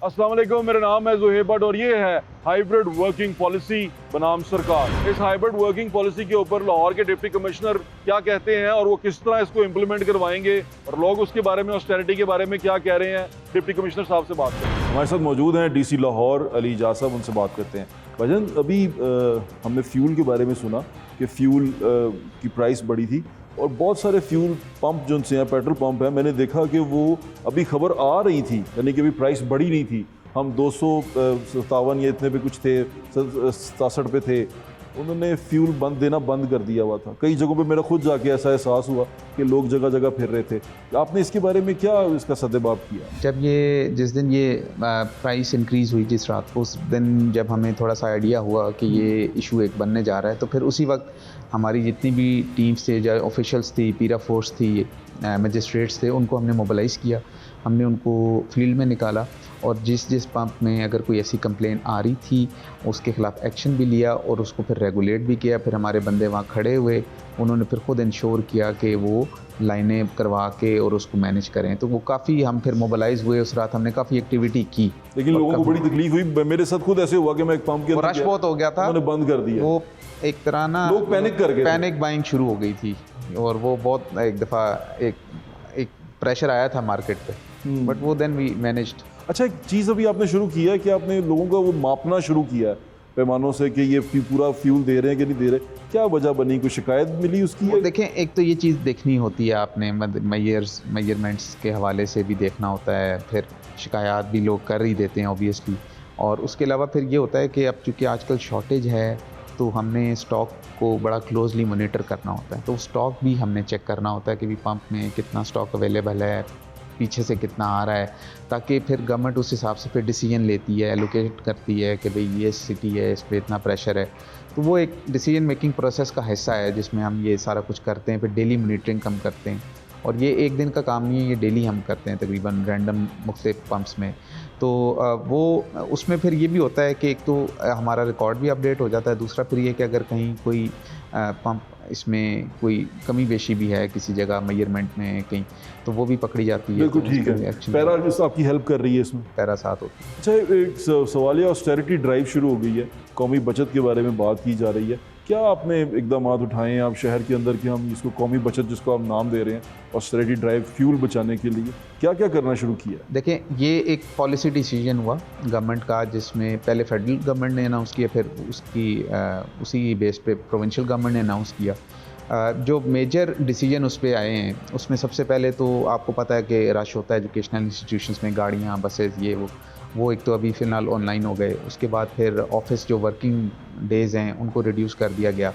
अस्सलाम वालेकुम, मेरा नाम है ज़ुहैब भट्ट और ये है हाइब्रिड वर्किंग पॉलिसी बनाम सरकार। इस हाइब्रिड वर्किंग पॉलिसी के ऊपर लाहौर के डिप्टी कमिश्नर क्या कहते हैं और वो किस तरह इसको इम्प्लीमेंट करवाएंगे और लोग उसके बारे में, ऑस्टेरिटी के बारे में क्या कह रहे हैं, डिप्टी कमिश्नर साहब से बात करें। हमारे साथ मौजूद हैं डीसी लाहौर अली इजाज़ साहब, उनसे बात करते हैं। भाईजान, अभी हमने फ्यूल के बारे में सुना कि फ्यूल की प्राइस बढ़ी थी और बहुत सारे फ्यूल पंप जो से हैं, पेट्रोल पंप हैं, मैंने देखा कि वो अभी खबर आ रही थी, यानी कि अभी प्राइस बढ़ी नहीं थी। हम 257 या इतने पे कुछ थे, 67 पे थे, उन्होंने फ्यूल देना बंद कर दिया हुआ था। कई जगहों पे मेरा खुद जाके ऐसा एहसास हुआ कि लोग जगह जगह फिर रहे थे। आपने इसके बारे में क्या इसका सद्देबाब किया? जिस दिन ये प्राइस इंक्रीज़ हुई जिस रात को, उस दिन जब हमें थोड़ा सा आइडिया हुआ कि ये इशू एक बनने जा रहा है, तो फिर उसी वक्त हमारी जितनी भी टीम्स थे, जो ऑफिशियल्स थी, पीरा फोर्स थी, मजिस्ट्रेट्स थे, उनको हमने मोबिलाइज़ किया। हमने उनको फील्ड में निकाला और जिस पंप में अगर कोई ऐसी कंप्लेन आ रही थी उसके ख़िलाफ़ एक्शन भी लिया और उसको फिर रेगुलेट भी किया। फिर हमारे बंदे वहाँ खड़े हुए, उन्होंने फिर खुद इंश्योर किया कि वो लाइनें करवा के और उसको मैनेज करें। तो वो काफ़ी हम फिर मोबिलाइज़ हुए। उस रात हमने काफ़ी एक्टिविटी की, लेकिन लोगों को बड़ी तकलीफ हुई। मेरे साथ खुद ऐसे हुआ कि मैं एक पंप के रश बहुत हो गया था, उन्होंने बंद कर दिया। वो एक तरह ना लोग पैनिक कर गए, पैनिक बाइंग शुरू हो गई थी और वो बहुत एक दफ़ा एक प्रेशर आया था मार्केट पे, बट वो देन वी मैनेज्ड। अच्छा, एक चीज़ अभी आपने शुरू किया है कि आपने लोगों का वो मापना शुरू किया है पैमानों से कि ये पूरा फ्यूल दे रहे हैं कि नहीं दे रहे। क्या वजह बनी, कोई शिकायत मिली उसकी? देखें, एक तो ये चीज़ देखनी होती है आपने, मेजरमेंट्स के हवाले से भी देखना होता है, फिर शिकायत भी लोग कर ही देते हैं ऑब्वियसली। और उसके अलावा फिर ये होता है कि अब चूँकि आजकल शॉर्टेज है तो हमने स्टॉक को बड़ा क्लोजली मॉनिटर करना होता है। तो स्टॉक भी हमने चेक करना होता है कि भी पंप में कितना स्टॉक अवेलेबल है, पीछे से कितना आ रहा है, ताकि फिर गवर्नमेंट उस हिसाब से फिर डिसीजन लेती है, एलोकेट करती है कि भाई ये सिटी है, इस पर इतना प्रेशर है। तो वो एक डिसीजन मेकिंग प्रोसेस का हिस्सा है जिसमें हम ये सारा कुछ करते हैं। फिर डेली मॉनिटरिंग हम करते हैं और ये एक दिन का काम नहीं है, ये डेली हम करते हैं तकरीबन रैंडम मुख्तलिफ पंप्स में। तो वो उसमें फिर ये भी होता है कि एक तो हमारा रिकॉर्ड भी अपडेट हो जाता है, दूसरा फिर ये कि अगर कहीं कोई पंप इसमें कोई कमी बेशी भी है किसी जगह मेजरमेंट में कहीं, तो वो भी पकड़ी जाती है। बिल्कुल ठीक है। पैरा आपकी हेल्प कर रही है इसमें? पैरा साथ होती है। अच्छा, एक सवाल है, ऑस्टेरिटी ड्राइव शुरू हो गई है, कौमी बचत के बारे में बात की जा रही है। क्या आपने इकदाम उठाए हैं आप शहर के अंदर कि हम इसको कौमी बचत, जिसको हम नाम दे रहे हैं, ऑस्टेरिटी ड्राइव फ्यूल बचाने के लिए क्या क्या करना शुरू किया? देखें, ये एक पॉलिसी डिसीजन हुआ गवर्नमेंट का, जिसमें पहले फेडरल गवर्नमेंट ने अनाउंस किया, फिर उसी बेस पे प्रोविंशियल गवर्नमेंट ने अनाउंस किया। जो मेजर डिसीजन उस पर आए हैं उसमें सबसे पहले तो आपको पता है कि रश होता है एजुकेशनल इंस्टीट्यूशंस में, गाड़ियाँ, बसेस, ये वो एक तो अभी फ़िलहाल ऑनलाइन हो गए। उसके बाद फिर ऑफिस जो वर्किंग डेज़ हैं उनको रिड्यूस कर दिया गया।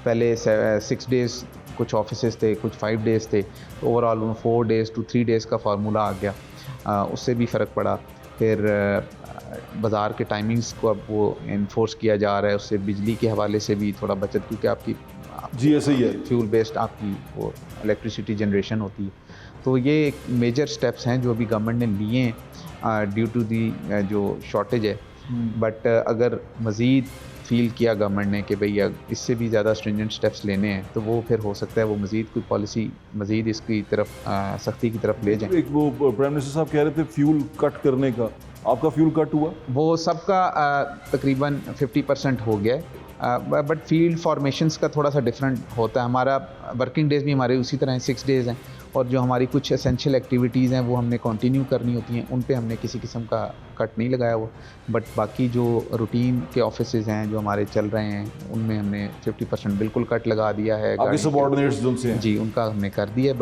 पहले 6 डेज़ कुछ ऑफिसेज थे, कुछ 5 डेज़ थे, तो ओवरऑल 4 डेज़ to 3 डेज़ का फार्मूला आ गया। उससे भी फ़र्क पड़ा। फिर बाज़ार के टाइमिंग्स को अब वो इन्फोर्स किया जा रहा है, उससे बिजली के हवाले से भी थोड़ा बचत, क्योंकि आपकी जी ऐसे ही है, फ्यूल बेस्ड आपकी वो इलेक्ट्रिसिटी जनरेशन होती है। तो ये एक मेजर स्टेप्स हैं जो अभी गवर्नमेंट ने लिए हैं ड्यू टू दी जो शॉर्टेज है। बट अगर मज़ीद फील किया गवर्नमेंट ने कि भैया इससे भी ज़्यादा स्ट्रिंजेंट स्टेप्स लेने हैं, तो वो फिर हो सकता है वो मज़ीद कोई पॉलिसी मज़ीद इसकी तरफ सख्ती की तरफ ले जाए। एक वो प्राइम मिनिस्टर साहब कह रहे थे फ्यूल कट करने का, आपका फ्यूल कट हुआ? वो सबका तकरीबन 50% हो गया है। बट फील्ड फॉर्मेशंस का थोड़ा सा डिफरेंट होता है। हमारा वर्किंग डेज़ भी हमारे उसी तरह 6 डेज़ हैं और जो हमारी कुछ एसेंशियल एक्टिविटीज़ हैं वो हमने कंटिन्यू करनी होती हैं, उन पे हमने किसी किस्म का कट नहीं लगाया वो। बट बाकी जो रूटीन के ऑफिसेज हैं जो हमारे चल रहे हैं उनमें हमने 50% बिल्कुल कट लगा दिया है। आपके सबऑर्डिनेट्स जिनसे हैं? जी, उनका हमने कर दिया है।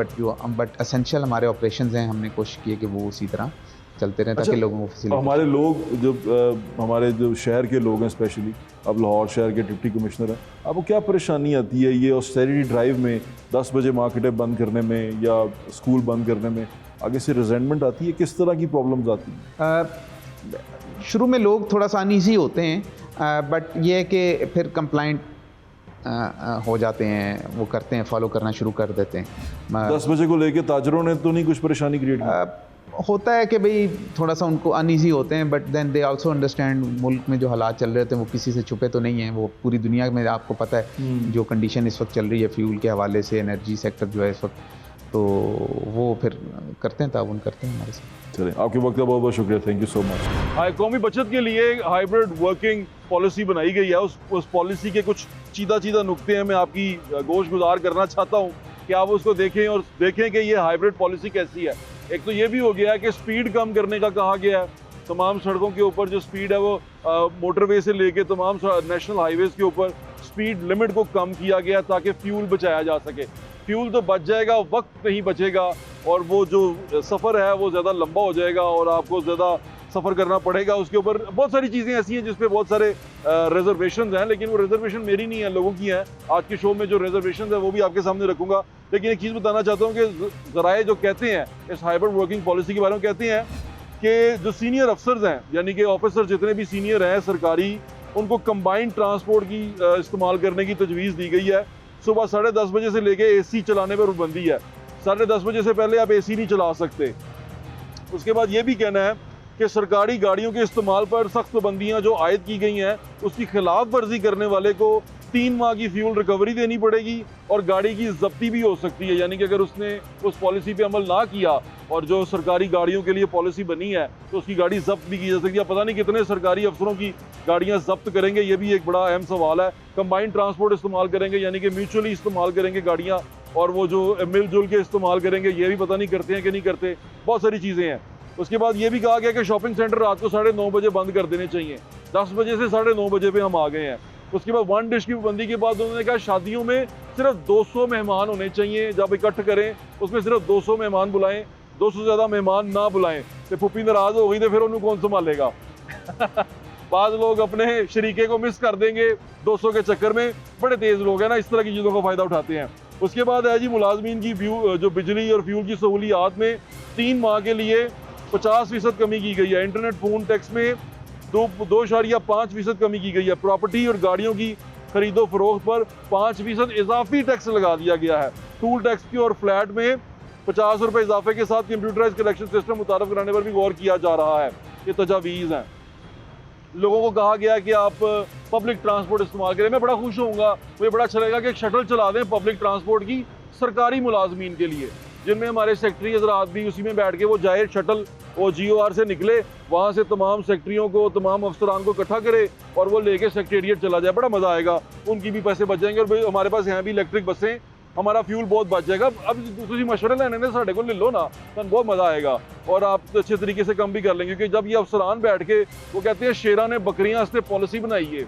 बट एसेंशियल हमारे ऑपरेशंस हैं, हमने कोशिश की है कि वो उसी तरह चलते रहें ताकि लोगों को फैसिलिटी। हमारे लोग हमारे जो शहर के लोग हैं, स्पेशली अब लाहौर शहर के डिप्टी कमिश्नर हैं, आपको क्या परेशानी आती है ये ऑस्टेरिटी ड्राइव में? 10 बजे मार्केटें बंद करने में या स्कूल बंद करने में आगे से रिजेंटमेंट आती है? किस तरह की प्रॉब्लम्स आती हैं? शुरू में लोग थोड़ा सा अनईजी होते हैं, बट ये है कि फिर कंप्लाइंट हो जाते हैं, वो करते हैं, फॉलो करना शुरू कर देते हैं। 10 बजे को लेके ताजरों ने तो नहीं कुछ परेशानी क्रिएट की? होता है कि भाई थोड़ा सा उनको अनईजी होते हैं, but then they also understand मुल्क में जो हालात चल रहे होते हैं वो किसी से छुपे तो नहीं हैं, वो पूरी दुनिया में आपको पता है जो कंडीशन इस वक्त चल रही है फ्यूल के हवाले से, एनर्जी सेक्टर जो है इस वक्त, तो वो फिर करते हैं, ताउन करते हैं हमारे साथ। चलिए, आपके वक्त का बहुत बहुत शुक्रिया, थैंक यू सो मच। कौमी बचत के लिए हाइब्रिड वर्किंग पॉलिसी बनाई गई है। उस पॉलिसी के कुछ चीदा नुक्ते हैं, मैं आपकी गोश गुजार करना चाहता हूँ कि आप उसको देखें और देखें कि ये हाइब्रिड पॉलिसी कैसी है। एक तो ये भी हो गया है कि स्पीड कम करने का कहा गया है। तमाम सड़कों के ऊपर जो स्पीड है वो मोटरवे से लेके तमाम नेशनल हाईवेज के ऊपर स्पीड लिमिट को कम किया गया ताकि फ्यूल बचाया जा सके। फ्यूल तो बच जाएगा, वक्त नहीं बचेगा और वो जो सफ़र है वो ज़्यादा लंबा हो जाएगा और आपको ज़्यादा सफ़र करना पड़ेगा। उसके ऊपर बहुत सारी चीज़ें ऐसी हैं जिस पे बहुत सारे रिजर्वेशन हैं, लेकिन वो रिजर्वेशन मेरी नहीं है, लोगों की हैं। आज के शो में जो रिजर्वेशन है वो भी आपके सामने रखूँगा। लेकिन एक चीज़ बताना चाहता हूँ कि ज़राए जो कहते हैं इस हाइब्रिड वर्किंग पॉलिसी के बारे में, कहते हैं कि जो सीनियर अफसर्स हैं यानी कि ऑफिसर जितने भी सीनियर हैं सरकारी, उनको कंबाइंड ट्रांसपोर्ट की इस्तेमाल करने की तजवीज़ दी गई है। सुबह 10:30 बजे से लेके AC चलाने पर पाबंदी है। 10:30 बजे से पहले आप AC नहीं चला सकते। उसके बाद ये भी कहना है कि सरकारी गाड़ियों के इस्तेमाल पर सख्त पाबंदियाँ जो आयद की गई हैं उसकी खिलाफ वर्जी करने वाले को 3 माह की फ्यूल रिकवरी देनी पड़ेगी और गाड़ी की जब्ती भी हो सकती है। यानी कि अगर उसने उस पॉलिसी पे अमल ना किया और जो सरकारी गाड़ियों के लिए पॉलिसी बनी है तो उसकी गाड़ी जब्त भी की जा सकती है। पता नहीं कितने सरकारी अफसरों की गाड़ियां जब्त करेंगे, ये भी एक बड़ा अहम सवाल है। कंबाइंड ट्रांसपोर्ट इस्तेमाल करेंगे यानी कि म्यूचुअली इस्तेमाल करेंगे गाड़ियाँ, और वो जो मिलजुल के इस्तेमाल करेंगे ये भी पता नहीं करते हैं कि नहीं करते। बहुत सारी चीज़ें हैं। उसके बाद ये भी कहा गया कि शॉपिंग सेंटर रात को 9:30 बजे बंद कर देने चाहिए। 10 बजे से 9:30 बजे पे हम आ गए हैं। उसके बाद वन डिश की पाबंदी के बाद उन्होंने कहा शादियों में सिर्फ 200 मेहमान होने चाहिए, जब इकट्ठ करें उसमें सिर्फ 200 मेहमान बुलाएं, 200 से ज़्यादा मेहमान ना बुलाएं। तो पुप्पी नाराज़ हो गई तो फिर उन्हें कौन संभालेगा। बाद लोग अपने शरीके को मिस कर देंगे 200 के चक्कर में। बड़े तेज़ लोग हैं ना, इस तरह की चीज़ों का फ़ायदा उठाते हैं। उसके बाद है जी मुलाजमीन की जो बिजली और फ्यूल की सहूलियात में 3 माह के लिए 50% कमी की गई है। इंटरनेट फ़ोन टैक्स में 2.5% कमी की गई है। प्रॉपर्टी और गाड़ियों की खरीदो फरोख्त पर 5% इजाफी टैक्स लगा दिया गया है। टूल टैक्स की और फ्लैट में 50 रुपये इजाफे के साथ कंप्यूटराइज कलेक्शन सिस्टम मुतारफ कराने पर भी गौर किया जा रहा है। ये तजावीज़ हैं। लोगों को कहा गया कि आप पब्लिक ट्रांसपोर्ट इस्तेमाल करें। मैं बड़ा खुश होऊंगा, मुझे बड़ा अच्छा लगेगा कि एक शटल चला दें पब्लिक ट्रांसपोर्ट की सरकारी मुलाजमीन के लिए, जिनमें हमारे सेक्रेटरी हज़रात भी उसी में बैठ के वो जाए शटल, वो GOR से निकले, वहाँ से तमाम सेक्रेटरियों को, तमाम अफसरान को इकट्ठा करे और वो लेके सेक्रेटेरिएट चला जाए। बड़ा मज़ा आएगा, उनकी भी पैसे बच जाएंगे और हमारे पास यहाँ भी इलेक्ट्रिक बसें, हमारा फ्यूल बहुत बच जाएगा। अब दूसरी मशवरे लेने ने साढ़े को ले लो ना, तो बहुत मज़ा आएगा और आप अच्छे तरीके से कम भी कर लेंगे। क्योंकि जब ये अफसरान बैठ के वो कहते हैं शेरा ने बकरियाँ हंसते पॉलिसी बनाई है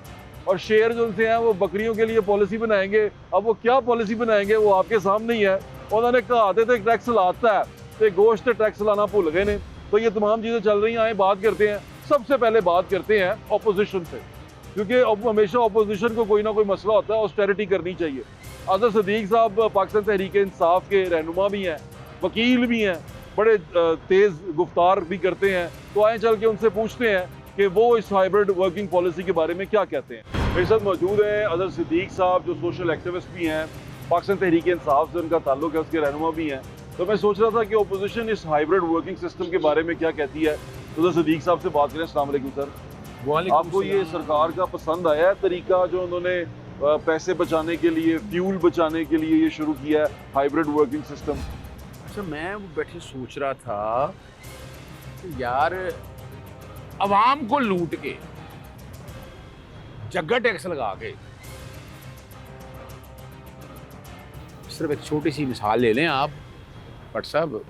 और शेर जो से हैं वो बकरियों के लिए पॉलिसी बनाएंगे। अब वो क्या पॉलिसी बनाएंगे वो आपके सामने ही है। उन्होंने कहा थे टैक्स लाता है तो गोश्त टैक्स लाना भूल गए ने। तो ये तमाम चीज़ें चल रही हैं। आए बात करते हैं, सबसे पहले बात करते हैं अपोजिशन से, क्योंकि हमेशा अपोजिशन को कोई ना कोई मसला होता है, ऑस्टेरिटी करनी चाहिए। अज़हर सदीक साहब पाकिस्तान तहरीक इंसाफ के रहनुमा भी हैं, वकील भी हैं, बड़े तेज़ गुफ्तार भी करते हैं। तो आए चल के उनसे पूछते हैं कि वो इस हाइब्रिड वर्किंग पॉलिसी के बारे में क्या कहते हैं। मेरे साथ मौजूद हैं अज़हर सदीक साहब जो सोशल एक्टिविस्ट भी हैं, पाकिस्तान तहरीक इंसाफ से उनका ताल्लुक है, उसके रहनुमा भी हैं। तो मैं सोच रहा था कि अपोजिशन इस हाइब्रिड वर्किंग सिस्टम के बारे में क्या कहती है। तो अज़हर सदीक साहब से बात करें। अस्सलाम वालेकुम सर। आपको ये सरकार का पसंद आया है तरीका जो उन्होंने पैसे बचाने के लिए, फ्यूल बचाने के लिए ये शुरू किया है हाइब्रिड वर्किंग सिस्टम? अच्छा, मैं वो बैठे सोच रहा था कि यार अवाम को लूट के जगह टैक्स लगा के, सिर्फ एक छोटी सी मिसाल ले लें आप भट्ट साहब,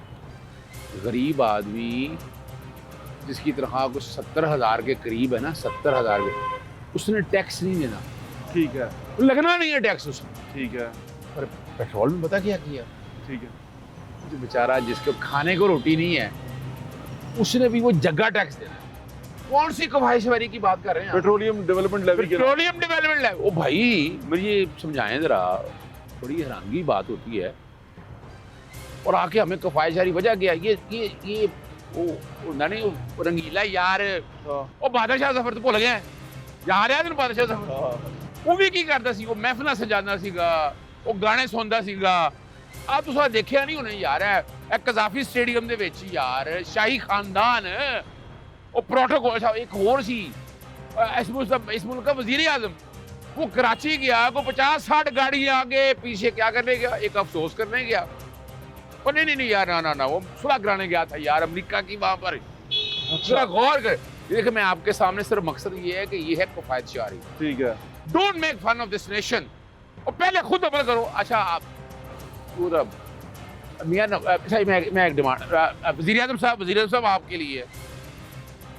गरीब आदमी जिसकी तनख्वाह कुछ 70,000 के करीब है ना, 70,000 के, उसने टैक्स नहीं देना। ठीक है, लगना नहीं है टैक्स उसमें। ठीक है, पर पेट्रोल में पता क्या किया, ठीक है, जो बेचारा जिसको खाने को रोटी नहीं है उसने भी वो जगह टैक्स देना। कौन सी ख्वाहिशवारी की बात कर रहे हैं? Petroleum development levy. Petroleum development levy. ओ भाई मुझे समझाएं जरा, बड़ी हैरानगी बात होती है। और आके हमें ख्वाहिशवारी वजह क्या ये वो नहीं वो रंगीला यार, ਉਹ ਬਾਦਸ਼ਾਹ ਜ਼ਫਰ ਤੋਂ ਭੁੱਲ ਗਿਆ ਯਾਰ ਆ ਤੈਨੂੰ ਬਾਦਸ਼ਾਹ ਜ਼ਫਰ। ਉਹ ਵੀ ਕੀ ਕਰਦਾ ਸੀ, ਉਹ ਮਹਿਫਲਾਂ ਸਜਾਉਂਦਾ ਸੀਗਾ, ਉਹ ਗਾਣੇ ਸੁਣਦਾ ਸੀਗਾ। ਆ ਤੁਸੀਂ ਦੇਖਿਆ ਨਹੀਂ ਹੋਣਾ ਯਾਰ, ਇਹ ਕਜ਼ਾਫੀ ਸਟੇਡੀਅਮ ਦੇ ਵਿੱਚ ਯਾਰ ਸ਼ਾਹੀ ਖਾਨਦਾਨ, ਉਹ प्रोटोकॉल एक और सी इस मुल्क का वजीर आजम, वो कराची गया, को 50-60 गाड़ी आगे पीछे क्या करने गया, एक अफसोस करने गया। और नहीं यार, ना वो सुलह कराने गया था यार अमेरिका की, वहां पर जरा गौर कर। देखिए मैं आपके सामने सिर्फ मकसद ये है कि ये है कफायत शारी, ठीक है, don't make fun of this nation, और पहले खुद अमल करो। अच्छा आप पूरा मियां, अच्छा मैं एक डिमांड, वज़ीर आज़म साहब आपके लिए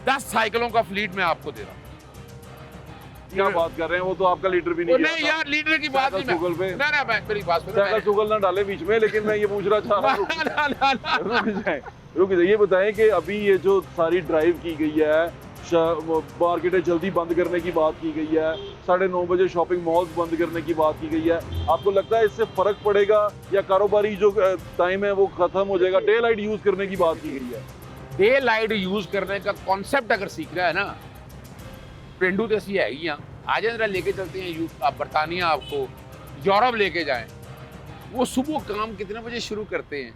10 साइकिलों का फ्लीट मैं आपको दे रहा हूँ। क्या बात कर रहे हैं, वो तो आपका लीडर भी नहीं यार, लीडर की बात नहीं, गूगल पे ना मेरी बात सुनो, गूगल ना डाले बीच में, लेकिन मैं ये पूछना चाह रहा हूँ रुक जाए, ये बताएं कि अभी ये जो सारी ड्राइव की गई है, मार्केटें जल्दी बंद करने की बात की गई है, 9:30 बजे शॉपिंग मॉल्स बंद करने की बात की गई है, आपको लगता है इससे फर्क पड़ेगा या कारोबारी जो टाइम है वो खत्म हो जाएगा? डे लाइट यूज करने की बात की गई है। डे लाइट यूज करने का कॉन्सेप्ट अगर सीखना है ना, पेंडू तो ऐसी है ही यहाँ, आज जरा लेके चलते हैं बरतानिया, आपको यूरोप लेके जाएं। वो सुबह काम कितने बजे शुरू करते हैं?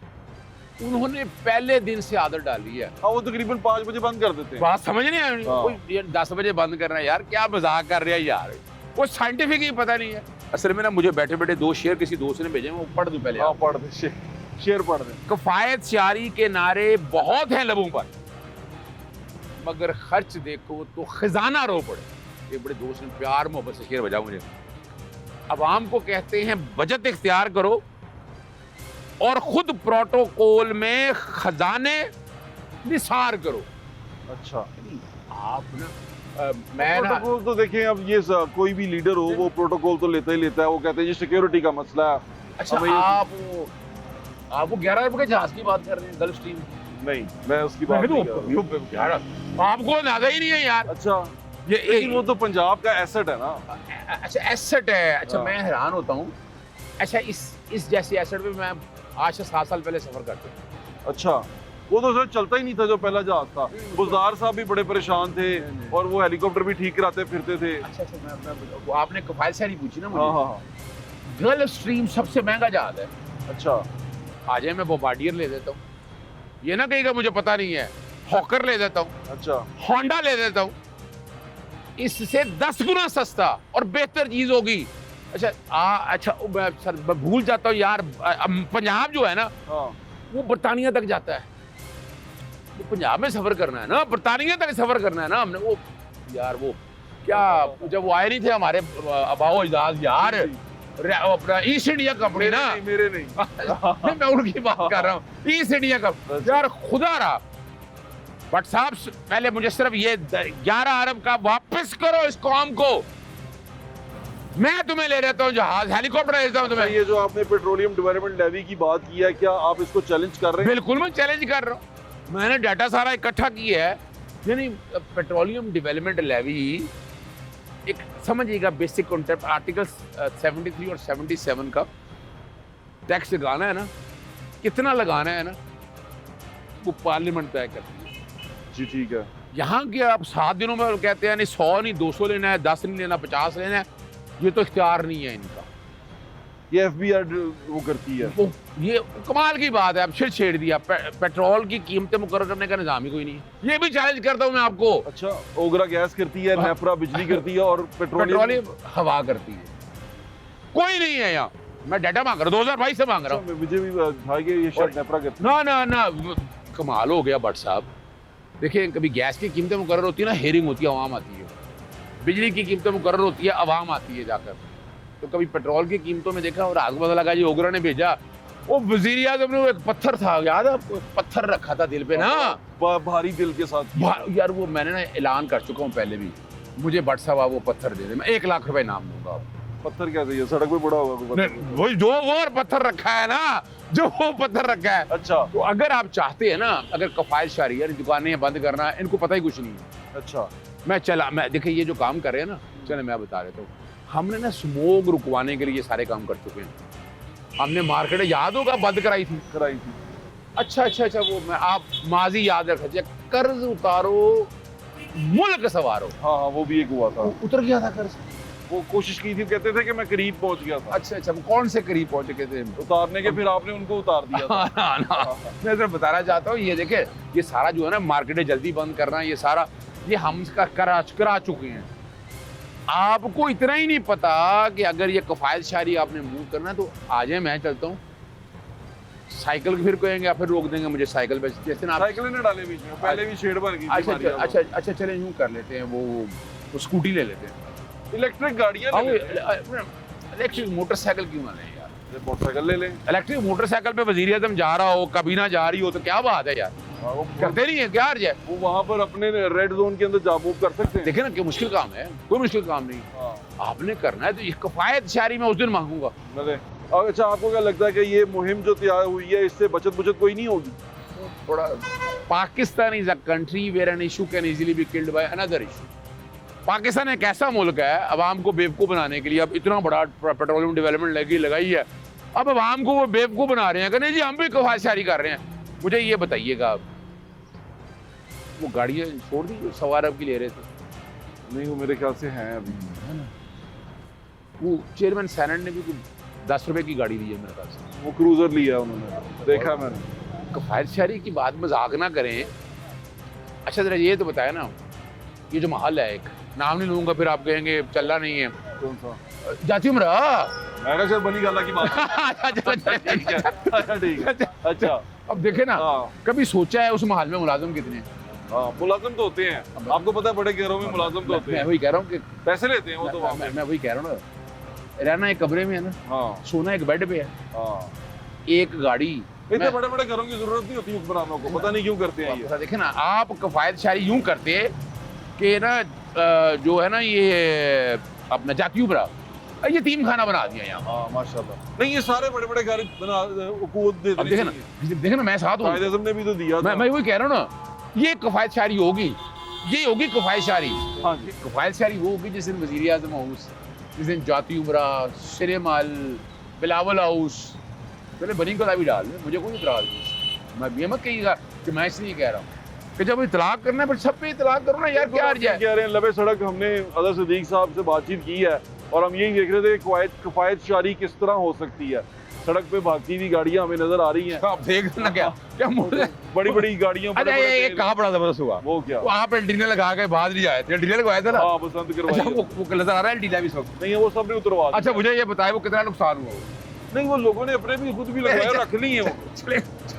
उन्होंने पहले दिन से आदत डाली है। वो तकरीबन 5 बजे बंद कर देते हैं। बात समझ नहीं आई? कोई 10 बजे बंद कर रहा है यार, क्या मजाक कर रहा है यार, वो साइंटिफिक ही पता नहीं है। असल में ना मुझे बैठे बैठे 2 शेर किसी दोस्त ने भेजे, वो पढ़ दूं पहले। पढ़ दे, शेर पढ़ दे। कफायत शारी के नारे बहुत हैं लबों पर, मगर खर्च देखो तो खजाना रो पड़े। एक बड़े दोस्त ने प्यार मोहब्बत से शेर बजा मुझे, अवाम को कहते हैं बजट इख्तियार करो और खुद प्रोटोकॉल में खजाने निसार करो। अच्छा, आप ना मैं प्रोटोकॉल तो देखें, अब ये कोई भी लीडर हो वो प्रोटोकॉल तो लेता ही लेता है। वो कहते हैं जी सिक्योरिटी का मसला है। अच्छा, आप वो 11 रुपए के जहाज की बात कर रहे हैं, गल्फ स्ट्रीम? नहीं, मैं उसकी बात नहीं कर रहा हूं। आपको अंदाजा ही नहीं है यार। अच्छा, ये वो तो पंजाब का एसेट है ना। अच्छा, एसेट है। अच्छा, मैं हैरान होता हूँ। अच्छा, इस जैसे एसेट पे मैं आज से 7 साल पहले सफर करता हूँ। अच्छा, वो तो सर चलता ही नहीं था जो पहला जहाज था। बुज़दार साहब भी बड़े परेशान थे और वो हेलीकॉप्टर भी ठीक कराते फिरते थे। अच्छा, मैं आपने कफायत शारी पूछी ना मुझे। हाँ। गल्फ स्ट्रीम सबसे महंगा जहाज है। अच्छा, आ जाए मैं बोम्बार्डियर ले देता हूँ, ये ना कहेगा मुझे पता नहीं है। हॉकर ले देता हूँ। अच्छा, होंडा ले देता हूँ, इससे 10 गुना सस्ता और बेहतर चीज होगी। अच्छा अच्छा, मैं भूल जाता हूँ यार, पंजाब जो है ना, वो बरतानिया तक जाता है। वो पंजाब में सफर करना है ना, बरतानिया तक सफर करना है ना हमने। वो यार, वो क्या, जब वो आए नहीं थे हमारे आबाओ अजदाद यार, अपना ईस्ट इंडिया कंपनी ना, मेरे नहीं मैं उनकी बात कर रहा हूँ, ईस्ट इंडिया कंपनी यार, खुदा रहा। बट साहब पहले मुझे सिर्फ ये 11 अरब का वापस करो इस कौम को, मैं तुम्हें ले रहता हूँ जहाज, हेलीकॉप्टर ले देता हूँ तुम्हें। ये जो आपने पेट्रोलियम डेवलपमेंट लेवी की बात की है, क्या आप इसको चैलेंज कर रहे हैं? बिल्कुल मैं चैलेंज कर रहा हूँ। मैंने डाटा सारा इकट्ठा किया है। यानी पेट्रोलियम डेवलपमेंट लेवी एक, समझिएगा बेसिक कॉन्सेप्ट, आर्टिकल 73 और 77 का टैक्स लगाना है ना, कितना लगाना है ना, वो पार्लियामेंट तय करती है। जी ठीक है। यहाँ के आप 7 दिनों में कहते हैं नहीं 100 नहीं 200 लेना है, 10 नहीं लेना, 50 लेना है, ये तो इख्तियार नहीं है इनका। ये FBI वो करती है। वो ये कमाल की बात है, अब फिर छेड़ दिया। पेट्रोल की कीमतें मुकर्रर करने का निजाम ही कोई नहीं है। ये भी चैलेंज करता हूँ मैं आपको। अच्छा, ओगरा गैस करती है, नेफ्रा बिजली करती है और पेट्रोलियम हवा करती है। कोई नहीं है यहाँ, मैं डाटा मांग रहा हूँ, 2022 से मांग रहा हूँ। मुझे भी था कि ये शायद नेफ्रा करती है। ना कमाल हो गया भट्ट साहब। देखिए, कभी गैस की कीमतें मुकर्रर होती है ना, हेयरिंग होती है, आवाम आती है। बिजली की कीमतें मुकर्रर होती है, आवाम आती है जाकर। तो कभी पेट्रोल की कीमतों में देखा और आग पता लगा जी ओगरा ने भेजा, वो वजीर आज़म ने एक पत्थर था, याद है आपको, पत्थर रखा था दिल पे ना, भारी दिल के साथ। यार वो मैंने ना ऐलान कर चुका हूँ पहले भी, मुझे भट्ट साहब वो पत्थर दे दे, मैं 1 लाख रुपए इनाम दूंगा। पत्थर क्या चाहिए, सड़क पे पड़ा होगा वही जो वो पत्थर रखा है ना, जो वो पत्थर रखा है। अच्छा, तो अगर आप चाहते हैं ना, अगर कफायत शारी यार दुकानें बंद करना, इनको पता ही कुछ नहीं है। अच्छा, मैं देखिए ये जो काम कर रहे हैं ना, चले मैं बता देता हूँ। हमने ना स्मोक रुकवाने के लिए सारे काम कर चुके हैं। हमने मार्केट याद होगा बंद कराई थी। अच्छा, वो मैं आप माजी याद रखिए, कर्ज उतारो मुल्क सवारो। हाँ, वो भी एक हुआ था, उतर गया था कर्ज। वो कोशिश की थी, कहते थे कि मैं करीब पहुंच गया था। अच्छा, कौन से करीब पहुंचे थे उतारने के, फिर आपने उनको उतार दिया था। मैं सिर्फ बताना चाहता हूँ, ये देखे, ये सारा जो है ना मार्केटें जल्दी बंद करना, ये सारा ये हम करा चुके हैं। आपको इतना ही नहीं पता कि अगर ये कफायत शारी आपने मूव करना है तो आ जाए, मैं चलता हूँ साइकिल की फिर कहेंगे या फिर रोक देंगे मुझे साइकिल पे, जैसे ना साइकिल ने डाले बीच में, पहले भी शेड बन गई थी अच्छा हमारी यहाँ अच्छा अच्छा चले यूँ कर लेते हैं, वो स्कूटी ले लेते हैं, तो। इलेक्ट्रिक गाड़ियाँ ले लेते हैं। इलेक्ट्रिक मोटरसाइकिल क्यों ना लें यार? मोटरसाइकिल ले लें। इलेक्ट्रिक मोटरसाइकिल पे वजीर आजम जा रहा हो, कबीना जा रही हो, तो क्या बात है यार, वो करते नहीं है क्या अर्ज है? वो वहाँ पर अपने रेड जोन के अंदर जा मूव कर सकते हैं। देखे ना कि मुश्किल काम है, कोई मुश्किल काम नहीं, हाँ, आपने करना है तो ये कफायत शारी में उस दिन मांगूंगा। भले। और अच्छा, आपको क्या लगता है कि ये मुहिम जो तैयार हुई है, इससे बचत कोई नहीं होगी? थोड़ा Pakistan is a country where an issue can easily be killed by another issue. Pakistan एक ऐसा मुल्क है, अवाम को बेवकूफ़ बनाने के लिए अब इतना बड़ा पेट्रोलियम डेवलपमेंट लगाई है, अब अवाम को वो बेवकूफ़ बना रहे हैं कि नहीं जी हम भी कफायतशारी कर रहे हैं। मुझे ये बताइएगा, वो गाड़ियाँ छोड़ दी जो सवार अब की ले रहे थे? नहीं, वो मेरे ख्याल से हैं अभी। वो चेयरमैन सैनट ने भी 10 रुपए की गाड़ी ली है मेरे ख्याल से, वो क्रूजर लिया उन्होंने, देखा मैंने। कफायतशारी की बात मजाक ना करें। अच्छा जरा ये तो बताया ना, ये जो महल है, एक नाम नहीं लूंगा फिर आप कहेंगे चलना नहीं है, कौन सा? जाती उम्र मैं कहा सर बनी गाला की बात है। ठीक है, अच्छा ठीक है, अच्छा। अब देखे ना, हाँ कभी सोचा है उस महल में मुलाजिम कितने हैं? हाँ, मुलाजिम तो होते हैं, आपको पता है बड़े घरों में मुलाजिम तो होते मैं हैं, वही कह रहा हूँ कि पैसे लेते हैं वो तो वहाँ पे। मैं वही कह रहा हूँ ना, रहना एक कमरे में है ना, हाँ सोना एक बेड पे है, हाँ। एक गाड़ी। इतने बड़े बड़े घरों की जरूरत नहीं होती हुक्मरानों को, पता नहीं क्यों करते हैं ये। देखे ना, आप कफायतशारी यूं करते कि ना जो है ना ये अपना जाती उमरा यतीम खाना बना दिया यहाँ। हाँ माशाल्लाह। नहीं, ये सारे बड़े बड़े घर बना हुकूमत दे अब देखे ना मैं साथ हूँ, कायदे आज़म ने भी तो दिया था। मैं वही कह रहा हूँ ना, ये कफायतशारी होगी, ये होगी कफायतशारी। हाँ जी, कफायतशारी वो होगी जिस दिन वज़ीर आज़म हाउस, जिस दिन जाती उमरा, शेरे महल, बिलावल हाउस, पहले बनी को भी डाल दे, मुझे कोई इतराज़ नहीं। मैं ये मत कहिएगा कि मैं इसलिए कह रहा हूँ कि जब इतलाक करना है पर सब पे इतलाक करो ना यार, क्या अर्ज है? कह रहे हैं लबे सड़क हमने अदर सिद्दीक साहब से बातचीत की है और हम यही देख रहे थे कि कफायतशारी किस तरह हो सकती है। सड़क पे भागती हुई गाड़ियां हमें नजर आ रही हैं। आप देख ना क्या क्या बड़ी बड़ी गाड़ियां। अच्छा ये कहाँ बड़ा जबरदस्त हुआ, वो क्या? वहाँ पे एल्टीना लगा के बाद नहीं आए थे, एल्टीना लगवाया था ना? हाँ, बसंत अच्छा करवाई। वो नजर आ रहा है एल्टीना भी सब? नहीं, वो सब ने उतरवा दिया। अच्छा मुझे ये बताए वो कितना नुकसान हुआ? नहीं, वो लोगों ने अपने भी खुद भी लगवाए, रख ली है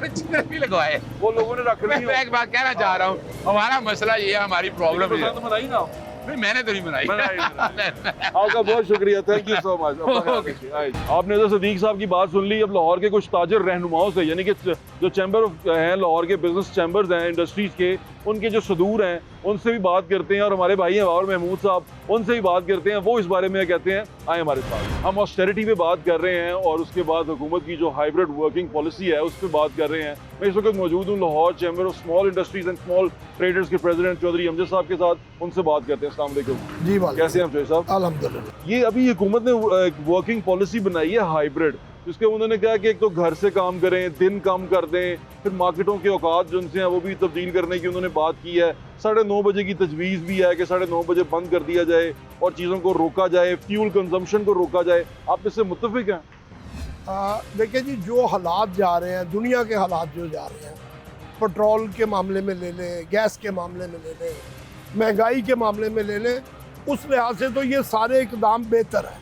जितने भी लगवाए वो लोगों ने रख ली मैं एक बात कहना चाह रहा हूँ, हमारा मसला ये है, हमारी प्रॉब्लम है। बसंत मनाई ना, नहीं मैंने तो नहीं बनाई। आपका बहुत शुक्रिया, थैंक यू सो मच। आपने तो सदीक साहब की बात सुन ली। अब लाहौर के कुछ ताजर रहनुमाओं से, यानी कि जो चैम्बर हैं, लाहौर के बिजनेस चैम्बर्स हैं इंडस्ट्रीज के, उनके जो सदूर हैं, उनसे भी बात करते हैं और हमारे भाई हैं बाबर महमूद साहब, उनसे भी बात करते हैं। वो इस बारे में कहते हैं, आए हमारे साथ। हम ऑस्टेरिटी पे बात कर रहे हैं और उसके बाद हुकूमत की जो हाइब्रिड वर्किंग पॉलिसी है उस पर बात कर रहे हैं। मैं इस वक्त मौजूद हूँ Lahore chamber of small industries and small traders के प्रेसिडेंट चौधरी अमजद साहब के साथ। उनसे बात करते हैं। अस्सलाम वालेकुम जी वाले, कैसे हैं चौधरी साहब? अल्हम्दुलिल्लाह। ये अभी हुकूमत ने एक वर्किंग पॉलिसी बनाई है हाइब्रिड, जिसके उन्होंने कहा कि एक तो घर से काम करें, दिन कम कर दें, फिर मार्केटों के औकात जो उनसे हैं वो भी तब्दील करने की उन्होंने बात की है। 9:30 बजे की तजवीज़ भी है कि 9:30 बजे बंद कर दिया जाए और चीज़ों को रोका जाए, फ्यूल कंजम्पशन को रोका जाए। आप इससे मुत्तफिक हैं? देखिए जी, जो हालात जा रहे हैं, दुनिया के हालात जो जा रहे हैं, पेट्रोल के मामले में ले लें, गैस के मामले में ले लें, महंगाई के मामले में ले लें, उस लिहाज से तो ये सारे इकदाम बेहतर हैं।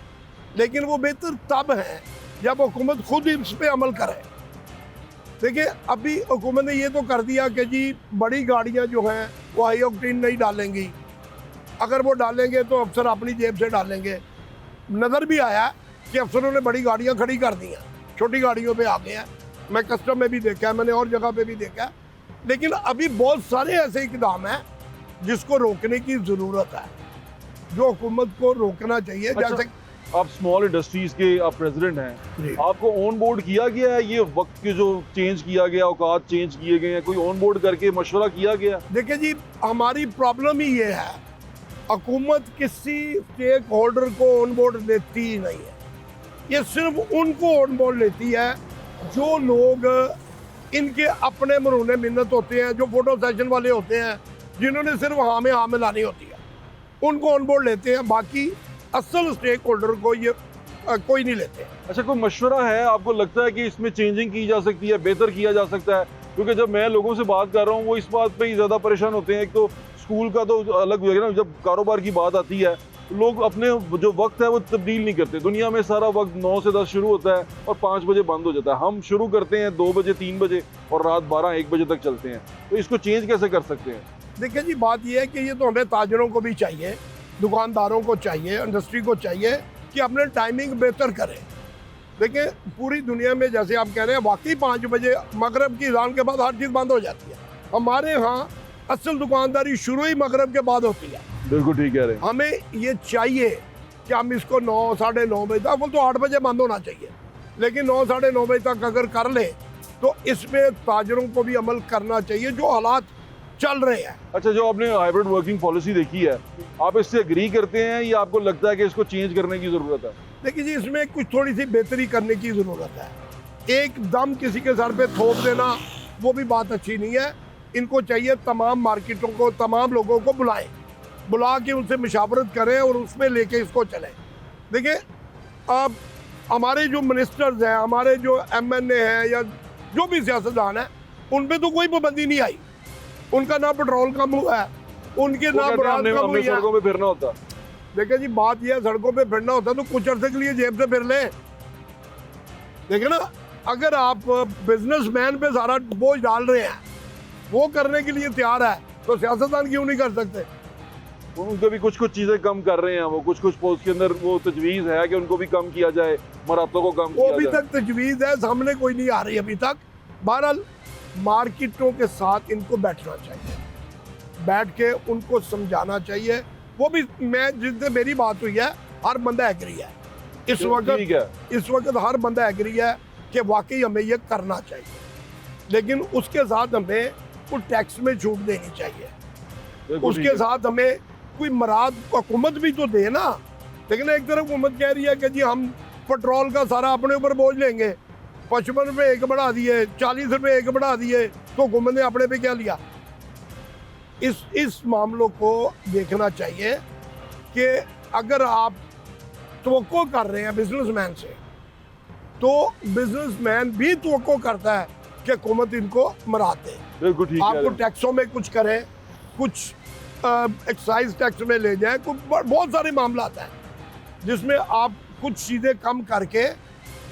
लेकिन वो बेहतर तब हैं जब हुकूमत खुद इस पर अमल करे। देखिए अभी हुकूमत ने ये तो कर दिया कि जी बड़ी गाड़ियाँ जो हैं वो हाई ऑक्टेन नहीं डालेंगी, अगर वो डालेंगे तो अफसर अपनी जेब से डालेंगे। नज़र भी आया कि अफसरों ने बड़ी गाड़ियाँ खड़ी कर दी हैं, छोटी गाड़ियों पे आ गए हैं। मैं कस्टम में भी देखा है, मैंने और जगह पे भी देखा है। लेकिन अभी बहुत सारे ऐसे इकदाम हैं जिसको रोकने की ज़रूरत है, जो हुकूमत को रोकना चाहिए। अच्छा, जैसे आप स्मॉल इंडस्ट्रीज के आप प्रेसिडेंट हैं, आपको ऑन बोर्ड किया गया है? ये वक्त के जो चेंज किया गया, औकात चेंज किए गए हैं, कोई ऑन बोर्ड करके मशवरा किया गया? देखिए जी, हमारी प्रॉब्लम ही ये है, हुकूमत किसी स्टेक होल्डर को ऑन बोर्ड लेती ही नहीं है। ये सिर्फ उनको ऑन बोर्ड लेती है जो लोग इनके अपने मरूने मिन्नत होते हैं, जो फोटो सेशन वाले होते हैं, जिन्होंने सिर्फ हाँ में हाँ मिलानी होती है, उनको ऑन बोर्ड लेते हैं। बाकी असल स्टेक होल्डर को ये कोई नहीं लेते। अच्छा, कोई मशवरा है आपको लगता है कि इसमें चेंजिंग की जा सकती है, बेहतर किया जा सकता है? क्योंकि जब मैं लोगों से बात कर रहा हूँ वो इस बात पे ही ज़्यादा परेशान होते हैं। एक तो स्कूल का तो अलग हो गया ना, जब कारोबार की बात आती है लोग अपने जो वक्त है वो तब्दील नहीं करते। दुनिया में सारा वक्त 9 से 10 शुरू होता है और 5 बजे बंद हो जाता है। हम शुरू करते हैं 2 बजे 3 बजे और रात 12-1 बजे तक चलते हैं। तो इसको चेंज कैसे कर सकते हैं? देखिए जी, बात यह है कि ये तो हमें ताजरों को भी चाहिए, दुकानदारों को चाहिए, इंडस्ट्री को चाहिए कि अपने टाइमिंग बेहतर करें। देखिए पूरी दुनिया में जैसे आप कह रहे हैं, वाकई 5 बजे मगरब की अज़ान के बाद हर चीज़ बंद हो जाती है। हमारे यहाँ असल दुकानदारी शुरू ही मगरब के बाद होती है। बिल्कुल ठीक कह रहे हैं। हमें ये चाहिए कि हम इसको 9 साढ़े 9 बजे तक, वो तो 8 बजे बंद होना चाहिए, लेकिन 9 साढ़े 9 बजे तक अगर कर ले तो इसमें ताजरों को भी अमल करना चाहिए जो हालात चल रहे हैं। अच्छा, जो आपने हाइब्रिड वर्किंग पॉलिसी देखी है, आप इससे एग्री करते हैं या आपको लगता है कि इसको चेंज करने की ज़रूरत है? देखिए जी, इसमें कुछ थोड़ी सी बेहतरी करने की ज़रूरत है। एकदम किसी के सर पे थोप देना वो भी बात अच्छी नहीं है। इनको चाहिए तमाम मार्केटों को, तमाम लोगों को बुला के उनसे मुशावरत करें और उसमें लेके इसको चलें। देखिए अब हमारे जो मिनिस्टर्स हैं, हमारे जो MNA हैं या जो भी सियासतदान हैं, उन पे तो कोई पाबंदी नहीं आई। उनका ना पेट्रोल कम हुआ है, उनके ना बुराद कम हुई है। सड़कों पे फिरना होता। देखिए जी, बात यह है, सड़कों पे फिरना होता तो कुछ अर्से के लिए जेब से फिर लें। देखिए ना, अगर आप बिजनेसमैन पे सारा बोझ डाल रहे हैं, वो करने के लिए तैयार है, तो सियासतदान क्यों नहीं कर सकते? उनको भी कुछ चीज़ें कम कर रहे हैं। वो कुछ पोस्ट के अंदर वो तजवीज़ है कि उनको भी कम किया जाए, मरातों को कम वो किया अभी जाए। तक तजवीज़ है, सामने कोई नहीं आ रही अभी तक। बहरहाल मार्केटों के साथ इनको बैठना चाहिए, बैठ के उनको समझाना चाहिए। वो भी मैं जिससे मेरी बात हुई है, हर बंदा एग्री है इस ठीक है। वक्त हर बंदा एग्री है कि वाकई हमें ये करना चाहिए, लेकिन उसके साथ हमें कुछ टैक्स में छूट देनी चाहिए। बिल्कुल ठीक उसके है। साथ हमें कोई मराद हुकूमत भी तो दे ना। लेकिन एक तरफ हुकूमत कह रही है कि जी हम पेट्रोल का सारा अपने ऊपर बोझ लेंगे, 55 रुपये एक बढ़ा दिए, 40 रुपये एक बढ़ा दिए, तो हुकूमत ने अपने पे क्या लिया? इस मामलों को देखना चाहिए कि अगर आप तवक्को कर रहे हैं बिजनेसमैन से, तो बिजनेसमैन भी तवक्को करता है कि हुकूमत इनको मराद दे। बिल्कुल ठीक आपको है। टैक्सों में कुछ करें, कुछ एक्साइज टैक्स में ले जाए, कुछ बहुत सारे मामला आता है जिसमें आप कुछ चीज़ें कम करके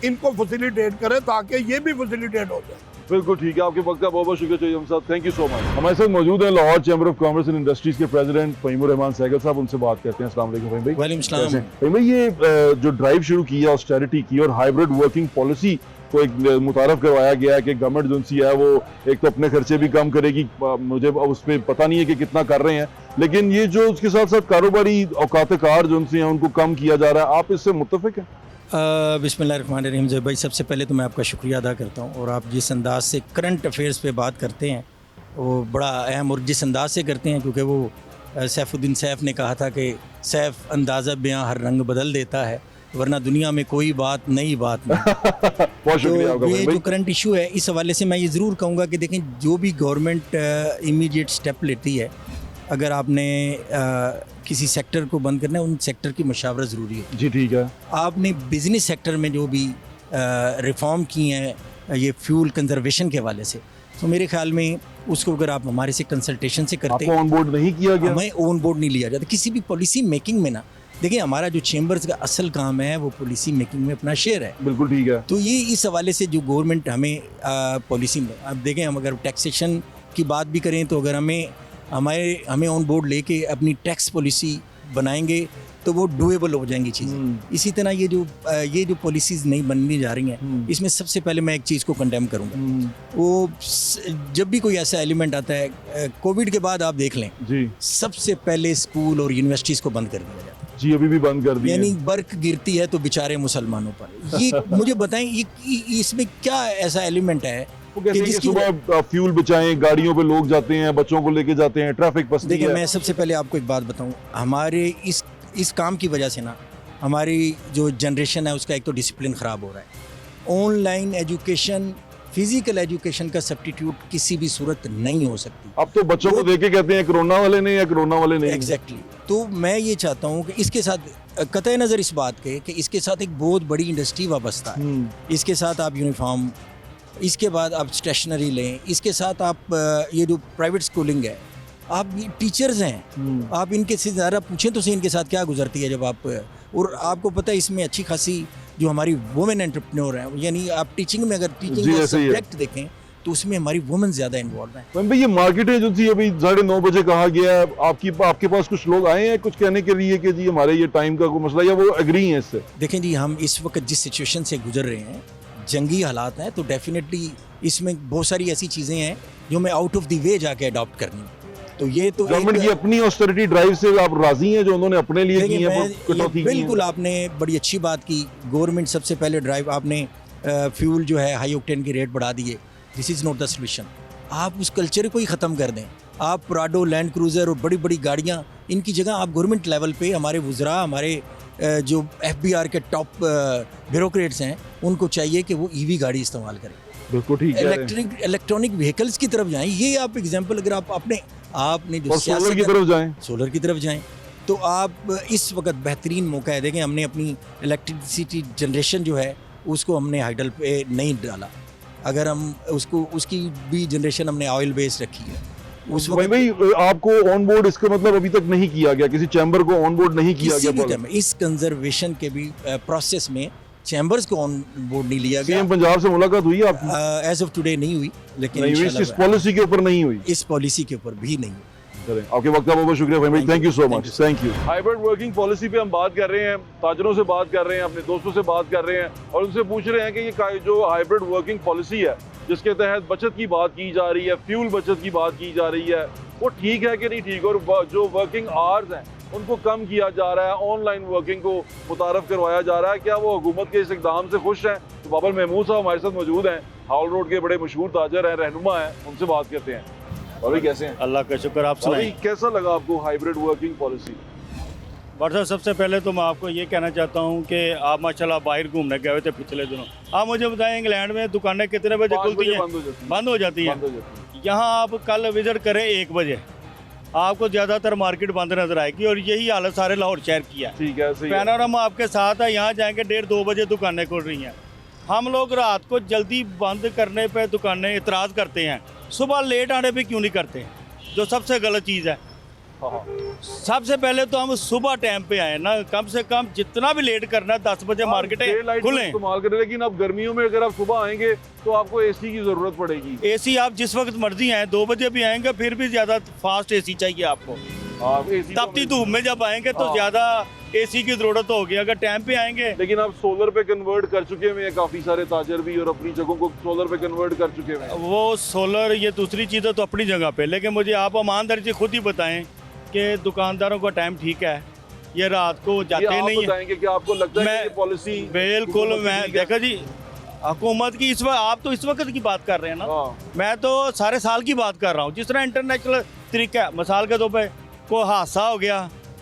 इनको फैसिलिटेट करें ताकि ये भी फैसिलिटेट हो जाए। बिल्कुल ठीक है। आपके वक्त का बहुत बहुत शुक्रिया चौधरी साहब, थैंक यू सो मच। हमारे साथ मौजूद हैं Lahore chamber of commerce and industries के प्रेसिडेंट फ़हीमुर रहमान सहगल साहब। उनसे बात करते हैं। अस्सलाम वालेकुम फ़हीम भाई। वालेकुम सलाम। कैसे हैं? फ़हीम भाई, ये जो ड्राइव शुरू की है ऑस्टेरिटी की और हाइब्रिड वर्किंग पॉलिसी को एक मुतारफ करवाया गया है कि गवर्नमेंट जो सी है वो एक तो अपने खर्चे भी कम करेगी, मुझे अब उस पर पता नहीं है कि कितना कर रहे हैं, लेकिन ये जो उसके साथ साथ कारोबारी औकात कार जो हैं उनको कम किया जा रहा है, आप इससे मुत्तफिक हैं? बिस्मिल्लाहिर्रहमानिर्रहीम। जय भाई, सबसे पहले तो मैं आपका शुक्रिया अदा करता हूँ, और आप जिस अंदाज से करंट अफेयर्स पे बात करते हैं वो बड़ा अहम, और जिस अंदाज से करते हैं, क्योंकि वो सैफुद्दीन सैफ ने कहा था कि सैफ अंदाज़ा बयां हर रंग बदल देता है, वरना दुनिया में कोई बात नई बात नहीं। बहुत शुक्रिया आपका तो ये फ़हीम जो भाई। करंट इशू है, इस हवाले से मैं ये ज़रूर कहूँगा कि देखें, जो भी गवर्नमेंट इमीडिएट स्टेप लेती है, अगर आपने किसी सेक्टर को बंद करना है, उन सेक्टर की मशावरत ज़रूरी है। जी ठीक है। आपने बिजनेस सेक्टर में जो भी रिफॉर्म किए हैं ये फ्यूल कंजर्वेशन के हवाले से, तो मेरे ख्याल में उसको अगर आप हमारे से कंसल्टेशन से करते आपको ऑन बोर्ड नहीं किया गया? हमें ऑन बोर्ड नहीं लिया जाता किसी भी पॉलिसी मेकिंग में ना। देखिए, हमारा जो चेंबर्स का असल काम है वो पॉलिसी मेकिंग में अपना शेयर है। बिल्कुल ठीक है। तो ये इस हवाले से जो गवर्नमेंट हमें पॉलिसी में, अब देखें, हम अगर टैक्सेशन की बात भी करें तो अगर हमें ऑन बोर्ड लेके अपनी टैक्स पॉलिसी बनाएंगे तो वो डुएबल हो जाएंगी चीज़ें। इसी तरह ये जो पॉलिसीज़ नहीं बनने जा रही हैं, इसमें सबसे पहले मैं एक चीज़ को कंडेम करूँगा। वो जब भी कोई ऐसा एलिमेंट आता है, कोविड के बाद आप देख लें, जी सबसे पहले स्कूल और यूनिवर्सिटीज़ को बंद कर दिया जाता है। जी, अभी भी बंद कर दिया। यानी बर्क गिरती है तो बेचारे मुसलमानों पर। ये मुझे बताएं, ये इसमें क्या ऐसा एलिमेंट है वो कहते हैं कि जिसकी सुबह फ्यूल बचाएं, गाड़ियों पे लोग जाते हैं, बच्चों को लेके जाते हैं, ट्रैफिक पसती देखिए, है। मैं सबसे पहले आपको एक बात बताऊं, हमारे इस काम की वजह से ना हमारी जो जनरेशन है उसका एक तो डिसिप्लिन ख़राब हो रहा है। ऑनलाइन एजुकेशन फिजिकल एजुकेशन का सब्स्टिट्यूट किसी भी सूरत नहीं हो सकती। अब तो बच्चों को देके कहते हैं कोरोना वाले नहीं या कोरोना वाले नहीं। एग्जैक्टली। तो मैं ये चाहता हूँ कि इसके साथ कतई नज़र इस बात के कि इसके साथ एक बहुत बड़ी इंडस्ट्री वाबस्ता है। इसके साथ आप यूनिफॉर्म, इसके बाद आप स्टेशनरी लें, इसके साथ आप ये जो प्राइवेट स्कूलिंग है, आप ये टीचर्स हैं, आप इनके से ज़रा पूछें तो सही इनके साथ क्या गुजरती है जब आप, और आपको पता है इसमें अच्छी खासी जो हमारी वुमेन एंटरप्रेन्योर हैं, यानी आप टीचिंग में अगर टीचिंग जी, का ऐसे ही है। सब्जेक्ट देखें तो उसमें हमारी वुमेन ज़्यादा इन्वॉल्व हैं। मैम भाई ये मार्केटें जो थी अभी 9:30 बजे कहा गया है, आपके पास कुछ लोग आए हैं कुछ कहने के लिए कि जी हमारे ये टाइम का कोई मसला, या वो एग्री हैं इससे? देखें जी, हम इस वक्त जिस सिचुएशन से गुजर रहे हैं, जंगी हालात हैं, तो डेफिनेटली इसमें बहुत सारी ऐसी चीज़ें हैं जो हमें आउट ऑफ द वे जाके अडॉप्ट करनी है। तो ये तो गवर्नमेंट की अपनी ऑस्टेरिटी ड्राइव से आप राजी हैं जो उन्होंने अपने लिए की देखिए, है मैं कटौती ये की है? बिल्कुल आपने बड़ी अच्छी बात की। गवर्नमेंट सबसे पहले ड्राइव आपने फ्यूल जो है हाई ऑक्टेन की रेट बढ़ा दिए, this is not the solution. आप उस कल्चर को ही ख़त्म कर दें। आप प्राडो, लैंड क्रूज़र और बड़ी बड़ी गाड़ियाँ, इनकी जगह आप गवर्नमेंट लेवल पे हमारे वुज़रा, हमारे जो FBR के टॉप ब्यूरोक्रेट्स हैं, उनको चाहिए कि वो EV गाड़ी इस्तेमाल करें, बिल्कुल ठीक है। इलेक्ट्रॉनिक व्हीकल्स की तरफ जाएं। ये आप एग्जांपल अगर आप आपने जो और सोलर की सियासत तरफ जाएं। सोलर की तरफ जाएं तो आप इस वक्त बेहतरीन मौका है। देखें, हमने अपनी इलेक्ट्रिसिटी जनरेशन जो है उसको हमने हाइडल पे नहीं डाला। अगर हम उसकी भी जनरेशन हमने ऑयल बेस्ड रखी है। उस वक्त भाई आपको ऑन बोर्ड इसका मतलब अभी तक नहीं किया गया, किसी चैम्बर को ऑन बोर्ड नहीं किया किसी भी गया? टाइम इस कंजर्वेशन के भी प्रोसेस में चैम्बर्स को ऑन बोर्ड नहीं लिया गया। सीएम पंजाब से मुलाकात हुई है आपकी? एज ऑफ टुडे नहीं हुई, लेकिन नहीं हुई, इंशाल्लाह इस पॉलिसी के ऊपर नहीं हुई। इस पॉलिसी के ऊपर भी नहीं हुई। चलें, आपके वक्त का बहुत बहुत शुक्रिया भाई, thank you so Thank much, you. Thank you. Hybrid working policy पे हम बात कर रहे हैं, ताजरों से बात कर रहे हैं, अपने दोस्तों से बात कर रहे हैं और उनसे पूछ रहे हैं कि ये जो हाइब्रिड वर्किंग पॉलिसी है जिसके तहत बचत की बात की जा रही है, फ्यूल बचत की बात की जा रही है, वो ठीक है कि नहीं ठीक, और जो वर्किंग आवर्स हैं उनको कम किया जा रहा है, ऑनलाइन वर्किंग को मुतारफ करवाया जा रहा है, क्या वो हुकूमत के इस इकदाम से खुश हैं? तो बाबर महमूद साहब हमारे साथ मौजूद हैं, हावल रोड के बड़े मशहूर ताजर हैं, रहनुमा हैं, उनसे बात करते हैं। अभी कैसे हैं? अल्लाह का शुक्र, आप अभी सुनाएं। कैसा लगा आपको hybrid working policy? But sir, सबसे पहले तो मैं आपको ये कहना चाहता हूँ कि आप माशाल्लाह बाहर घूमने गए हुए थे पिछले दिनों। आप मुझे बताएं, इंग्लैंड में दुकानें कितने बजे 5 खुलती बजे हैं? बंद हो जाती है। बंद हो जाती हैं। बंद हो जाती है। यहाँ आप कल विजिट करें 1 बजे, आपको ज़्यादातर मार्केट बंद नजर आएगी और यही हालत सारे लाहौर शहर की है। ठीक है, सही है। पैनोरामा आपके साथ है, यहाँ जाएंगे 1:30-2 बजे दुकानें खुल रही हैं। हम लोग रात को जल्दी बंद करने पे दुकानें इतराज़ करते हैं, सुबह लेट आने पे क्यों नहीं करते, जो सबसे गलत चीज़ है। हाँ। सबसे पहले तो हम सुबह टाइम पे आए ना, कम से कम जितना भी लेट करना है 10 बजे आप मार्केटें daylight खुलें। इस्तेमाल करें, लेकिन अब गर्मियों में अगर आप सुबह आएंगे तो आपको एसी की जरूरत पड़ेगी। एसी आप जिस वक्त मर्जी आए, 2 बजे भी आएंगे फिर भी ज्यादा फास्ट एसी चाहिए आपको। आप एसी तपती धूप में जब आएंगे तो हाँ। ज्यादा एसी की जरूरत होगी। अगर टाइम पे आएंगे, लेकिन आप सोलर पे कन्वर्ट कर चुके हुए हैं काफी सारे ताजर भी, और अपनी जगहों को सोलर पे कन्वर्ट कर चुके हुए हैं। वो सोलर ये दूसरी चीज़ें तो अपनी जगह पे, लेकिन मुझे आप ईमानदारी से खुद ही बताएं कि दुकानदारों का टाइम ठीक है, ये रात को ये जाते आप नहीं है। बताएंगे कि आपको लगता है कि मैं- ये पॉलिसी बिल्कुल, मैं देखा जी हुकूमत की इस वक्त, आप तो इस वक्त की बात कर रहे हैं ना, हाँ, मैं तो सारे साल की बात कर रहा हूँ। जिस तरह इंटरनेशनल तरीका है, मिसाल के तौर पे कोई हादसा हो गया,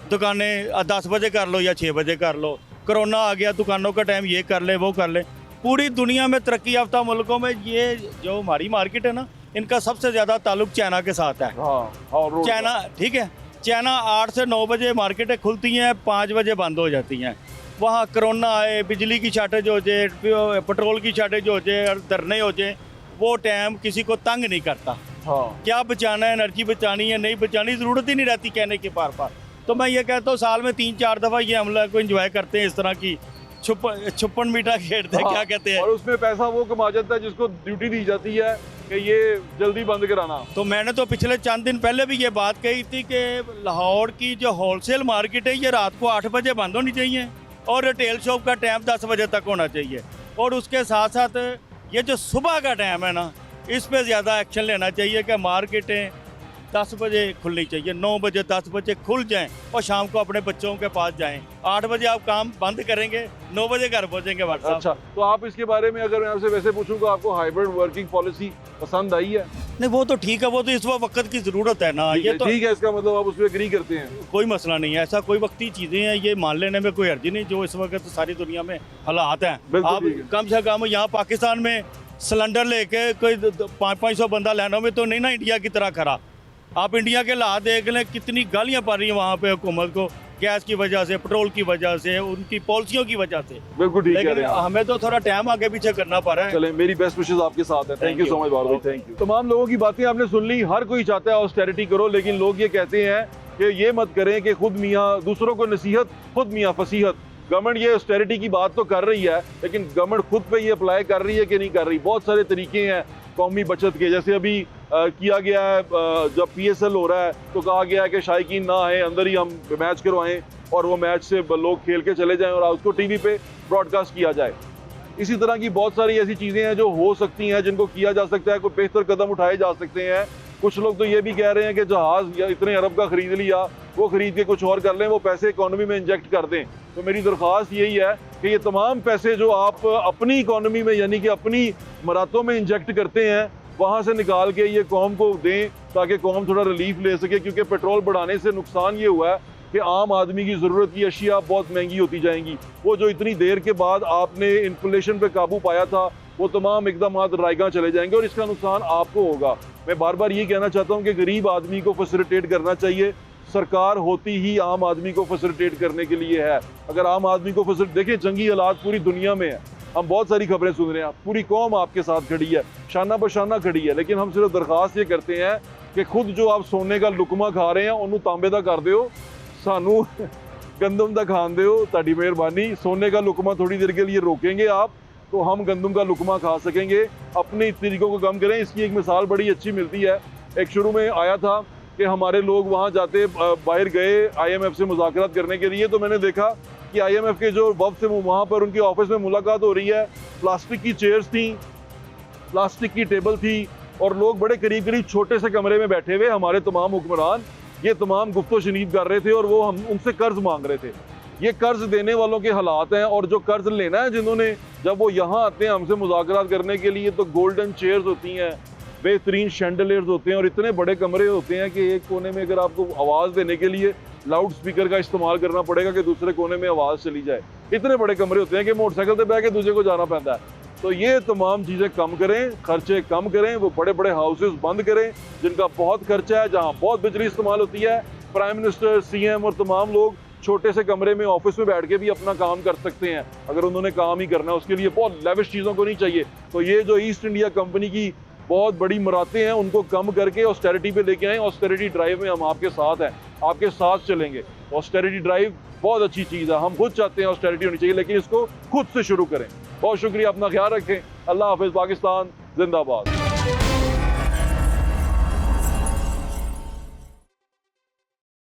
दुकानें 10 बजे कर लो या 6 बजे कर लो, कोरोना आ गया, दुकानों का टाइम ये कर ले वो कर ले। पूरी दुनिया में तरक्की याफ्ता मुल्कों में ये जो हमारी मार्केट है ना, इनका सबसे ज़्यादा ताल्लुक चाइना के साथ है। हाँ, हाँ, रोड चाइना, ठीक है, चाइना 8 से 9 बजे मार्केटें खुलती हैं, 5 बजे बंद हो जाती हैं। वहाँ कोरोना आए, बिजली की शार्टेज हो जाए, पेट्रोल की शार्टेज हो जाए और धरने हो जाए, वो टाइम किसी को तंग नहीं करता। हाँ, क्या बचाना है, एनर्जी बचानी है, नहीं बचानी, ज़रूरत ही नहीं रहती कहने की बार बार। तो मैं ये कहता हूँ साल में 3-4 दफ़ा ये हमला को एंजॉय करते हैं, इस तरह की छुपन मीठा खेलते हैं, हाँ, क्या कहते हैं। और उसमें पैसा वो कमा जाता है जिसको ड्यूटी दी जाती है कि ये जल्दी बंद कराना। तो मैंने तो पिछले चंद दिन पहले भी ये बात कही थी कि लाहौर की जो होलसेल मार्केट है ये रात को 8 बजे बंद होनी चाहिए और रिटेल शॉप का टाइम 10 बजे तक होना चाहिए। और उसके साथ साथ ये जो सुबह का टाइम है ना, इस पे ज़्यादा एक्शन लेना चाहिए कि मार्केटें 10 बजे खुलनी चाहिए, 9 बजे 10 बजे खुल जाएं और शाम को अपने बच्चों के पास जाएं। 8 बजे आप काम बंद करेंगे, 9 बजे घर पहुंचेंगे व्हाट्सएप। अच्छा, तो आप इसके बारे में अगर मैं आपसे वैसे पूछूंगा, आपको हाइब्रिड वर्किंग पॉलिसी पसंद आई है? नहीं, वो तो ठीक है, वो तो इस वक्त की ज़रूरत है ना, ये तो ठीक है, इसका मतलब आप उसमें एग्री करते हैं? कोई मसला नहीं है, ऐसा कोई वक्ती चीज़ें हैं, ये मान लेने में कोई अर्जी नहीं। जो इस वक्त सारी दुनिया में हालात हैं, बिल्कुल आप ठीक है। कम से कम यहाँ पाकिस्तान में सिलेंडर लेके कोई 500-500 बंदा लेने में तो नहीं ना इंडिया की तरह खरा। आप इंडिया के हालात देख लें, कितनी गालियाँ पड़ रही हैं वहाँ पे हुकूमत को गैस की वजह से, पेट्रोल की वजह से, उनकी पॉलिसियों की वजह से। बिल्कुल ठीक कह लेकिन रहे हैं आप। हमें तो थोड़ा टाइम आगे पीछे करना पड़ रहा है। चलें, मेरी बेस्ट विशेस आपके साथ है। Thank you Thank so you. Much बार भाई, थैंक यू। तमाम लोगों की बातें आपने सुन ली। हर कोई चाहता है ऑस्टेरिटी करो, लेकिन लोग ये कहते हैं कि ये मत करें कि खुद मियाँ दूसरों को नसीहत, खुद मियाँ फसीहत। गवर्नमेंट ये ऑस्टेरिटी की बात तो कर रही है, लेकिन गवर्नमेंट खुद पे ये अप्लाई कर रही है कि नहीं कर रही। बहुत सारे तरीके हैं कौमी बचत के, जैसे अभी किया गया है, जब PSL हो रहा है तो कहा गया है कि शायकीन ना आए, अंदर ही हम मैच करवाएं और वो मैच से लोग खेल के चले जाएं और उसको TV पे ब्रॉडकास्ट किया जाए। इसी तरह की बहुत सारी ऐसी चीज़ें हैं जो हो सकती हैं, जिनको किया जा सकता है, कोई बेहतर कदम उठाए जा सकते हैं। कुछ लोग तो ये भी कह रहे हैं कि जहाज़ या इतने अरब का ख़रीद लिया, वो ख़रीद के कुछ और कर लें, वो पैसे इकोनॉमी में इंजेक्ट कर दें। तो मेरी दरख्वास्त यही है कि ये तमाम पैसे जो आप अपनी इकोनॉमी में यानी कि अपनी मरातों में इंजेक्ट करते हैं, वहाँ से निकाल के ये कौम को दें ताकि कौम थोड़ा रिलीफ ले सके। क्योंकि पेट्रोल बढ़ाने से नुकसान ये हुआ है कि आम आदमी की ज़रूरत की अशिया बहुत महंगी होती जाएंगी। वो जो इतनी देर के बाद आपने इन्फ्लेशन पे काबू पाया था, वो तमाम इकदाम रायगा चले जाएंगे और इसका नुकसान आपको होगा। मैं बार बार ये कहना चाहता हूँ कि गरीब आदमी को फैसिलिटेट करना चाहिए। सरकार होती ही आम आदमी को फैसिलिटेट करने के लिए है। अगर आम आदमी को देखिए, जंगी हालात पूरी दुनिया में है, हम बहुत सारी खबरें सुन रहे हैं, पूरी कौम आपके साथ खड़ी है, शाना बशाना खड़ी है, लेकिन हम सिर्फ दरख्वास्त ये करते हैं कि खुद जो आप सोने का लुकमा खा रहे हैं उन्होंने तांबे का कर दो, सानू गंदम का खान दो, ताड़ी मेहरबानी। सोने का लुकमा थोड़ी देर के लिए रोकेंगे आप, तो हम गंदम का लुकमा खा सकेंगे। अपने तरीकों को कम करें। इसकी एक मिसाल बड़ी अच्छी मिलती है। एक शुरू में आया था कि हमारे लोग वहाँ जाते, बाहर गए IMF से मुज़ाकरात करने के लिए, तो मैंने देखा कि IMF के जो वफ़द से वहाँ पर उनके ऑफिस में मुलाकात हो रही है, प्लास्टिक की चेयर्स थी, प्लास्टिक की टेबल थी और लोग बड़े करीब करीब छोटे से कमरे में बैठे हुए, हमारे तमाम हुक्मरान ये तमाम गुफ्तो शनीद कर रहे थे और वो हम उनसे कर्ज मांग रहे थे। ये कर्ज देने वालों के हालात हैं, और जो कर्ज लेना है जिन्होंने, जब वो यहाँ आते हैं हमसे मुज़ाकरात करने के लिए, तो गोल्डन चेयर्स होती हैं, बेहतरीन शैंडलियर्स होते हैं और इतने बड़े कमरे होते हैं कि एक कोने में अगर आपको आवाज़ देने के लिए लाउड स्पीकर का इस्तेमाल करना पड़ेगा कि दूसरे कोने में आवाज़ चली जाए। इतने बड़े कमरे होते हैं कि मोटरसाइकिल से बैठ के दूसरे को जाना पड़ता है। तो ये तमाम चीज़ें कम करें, खर्चे कम करें, वो बड़े बड़े हाउसेस बंद करें जिनका बहुत खर्चा है, जहाँ बहुत बिजली इस्तेमाल होती है। प्राइम मिनिस्टर, CM और तमाम लोग छोटे से कमरे में ऑफिस में बैठ के भी अपना काम कर सकते हैं अगर उन्होंने काम ही करना है। उसके लिए बहुत लेविश चीज़ों को नहीं चाहिए। तो ये जो ईस्ट इंडिया कंपनी की बहुत बड़ी मुरादें हैं, उनको कम करके ऑस्टेरिटी पे लेके आएँ। ऑस्टेरिटी ड्राइव में हम आपके साथ हैं, आपके साथ चलेंगे। ऑस्टेरिटी ड्राइव बहुत अच्छी चीज़ है, हम खुद चाहते हैं ऑस्टेरिटी होनी चाहिए, लेकिन इसको खुद से शुरू करें। बहुत शुक्रिया, अपना ख्याल रखें। अल्लाह हाफिज़। पाकिस्तान जिंदाबाद।